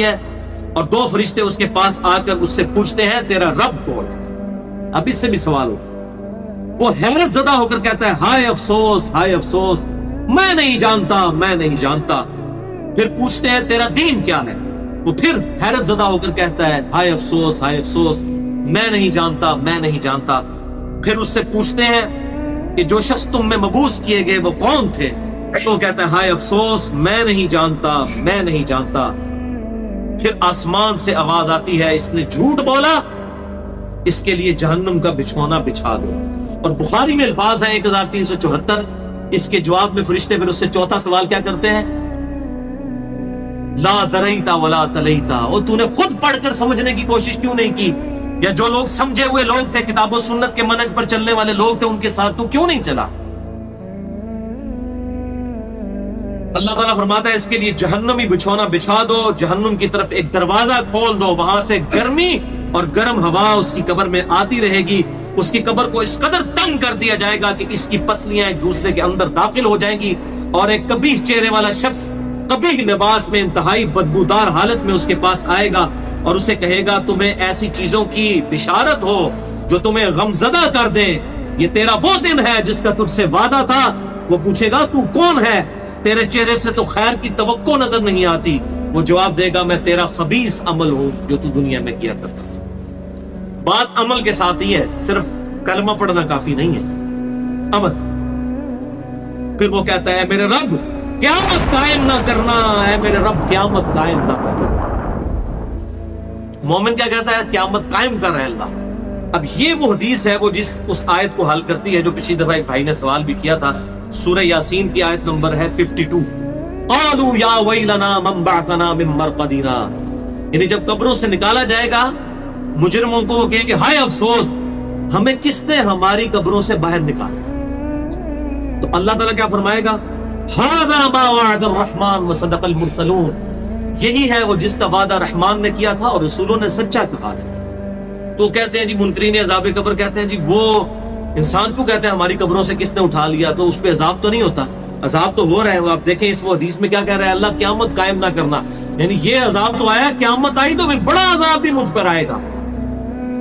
ہے اور دو فرشتے اس کے پاس آ کر اس سے پوچھتے ہیں تیرا رب کون؟ اب اس سے بھی سوال ہوتا، وہ حیرت زدہ ہو کر کہتا ہے ہائے افسوس، ہائے افسوس، میں نہیں جانتا، میں نہیں جانتا۔ پھر پوچھتے ہیں تیرا دین کیا ہے؟ وہ پھر حیرت زدہ ہو کر کہتا ہے ہائے افسوس، ہائے افسوس، میں نہیں جانتا، میں نہیں جانتا۔ پھر اس سے پوچھتے ہیں کہ جو شخص تم میں مبعوث کیے گئے وہ کون تھے؟ تو کہتا ہے ہائے افسوس، میں نہیں جانتا، میں نہیں جانتا۔ پھر آسمان سے آواز آتی ہے اس نے جھوٹ بولا، اس کے لیے جہنم کا بچھونا بچھا دو۔ اور بخاری میں الفاظ ہیں 1374۔ اس کے جواب میں فرشتے پھر اس سے چوتھا سوال کیا کرتے ہیں؟ لا دریتا ولا تلیتا، اور تو نے خود پڑھ کر سمجھنے کی کوشش کیوں نہیں کی؟ یا جو لوگ سمجھے ہوئے لوگ تھے، کتاب و سنت کے منہج پر چلنے والے لوگ تھے، ان کے ساتھ تو کیوں نہیں چلا؟ اللہ تعالیٰ فرماتا ہے اس کے لیے جہنمی بچھونا بچھا دو، جہنم کی طرف ایک دروازہ کھول دو، وہاں سے گرمی اور گرم ہوا اس کی قبر میں آتی رہے گی۔ اس کی قبر کو اس قدر تنگ کر دیا جائے گا کہ اس کی پسلیاں ایک دوسرے کے اندر داخل ہو جائیں گی، اور ایک قبیح چہرے والا شخص قبیح لباس میں انتہائی بدبودار حالت میں اس کے پاس آئے گا اور اسے کہے گا تمہیں ایسی چیزوں کی بشارت ہو جو تمہیں غمزدہ کر دیں، یہ تیرا وہ دن ہے جس کا تجھ سے وعدہ تھا۔ وہ پوچھے گا تو کون ہے؟ تیرے چہرے سے تو خیر کی توقع نظر نہیں آتی۔ وہ جواب دے گا میں تیرا خبیث عمل ہوں جو تو دنیا میں کیا کرتا تھا۔ بات عمل کے ساتھ ہی ہے، صرف کلمہ پڑھنا کافی نہیں ہے، عمل۔ پھر وہ کہتا ہے میرے رب قیامت قائم نہ کرنا، اے میرے رب قیامت قائم نہ کرنا۔ مومن کیا کہتا ہے؟ قیامت قائم کر رہے اللہ۔ اب یہ وہ حدیث ہے وہ جس اس آیت کو حل کرتی ہے جو پچھلی دفعہ ایک بھائی نے سوال بھی کیا تھا۔ سورہ یاسین کی آیت نمبر ہے 52۔ قالوا یا ویلنا من بعثنا من مرقدنا، یعنی جب قبروں سے نکالا جائے گا مجرموں کو، وہ کہیں گے ہائے افسوس، ہمیں کس نے ہماری قبروں سے باہر نکالا؟ تو اللہ تعالیٰ کیا فرمائے گا؟ ھذا ما وعد الرحمن وصدق المرسلون، یہی ہے وہ جس کا وعدہ رحمان نے کیا تھا اور رسولوں نے سچا کہا تھا۔ تو کہتے ہیں جی منکرین عذاب قبر کہتے ہیں جی وہ انسان کو کہتے ہیں ہماری قبروں سے کس نے اٹھا لیا، تو اس پہ عذاب تو نہیں ہوتا؟ عذاب تو ہو رہا ہے۔ آپ دیکھیں اس وہ حدیث میں کیا کہہ رہا ہے اللہ قیامت قائم نہ کرنا، یعنی یہ عذاب تو آیا، قیامت آئی تو پھر بڑا عذاب بھی مجھ پر آئے گا۔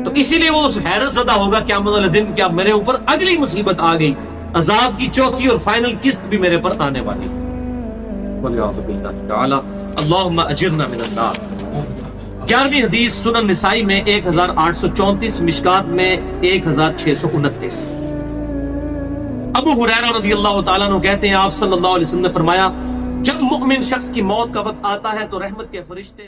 تو اسی لیے وہ حیرت زدہ ہوگا قیامت والے دن کہ اب میرے اوپر اگلی مصیبت آ گئی، عذاب کی چوتھی اور فائنل قسط بھی میرے پر آنے والی۔ وَلِعَوْذُ بِاللَّهِ تَعَالَى اللہم اجرنا من النار۔ 11ویں حدیث سنن نسائی میں 1834، مشکات میں 1629۔ ابو ہریرہ رضی اللہ تعالیٰ عنہ کہتے ہیں آپ صلی اللہ علیہ وسلم نے فرمایا جب مؤمن شخص کی موت کا وقت آتا ہے تو رحمت کے فرشتے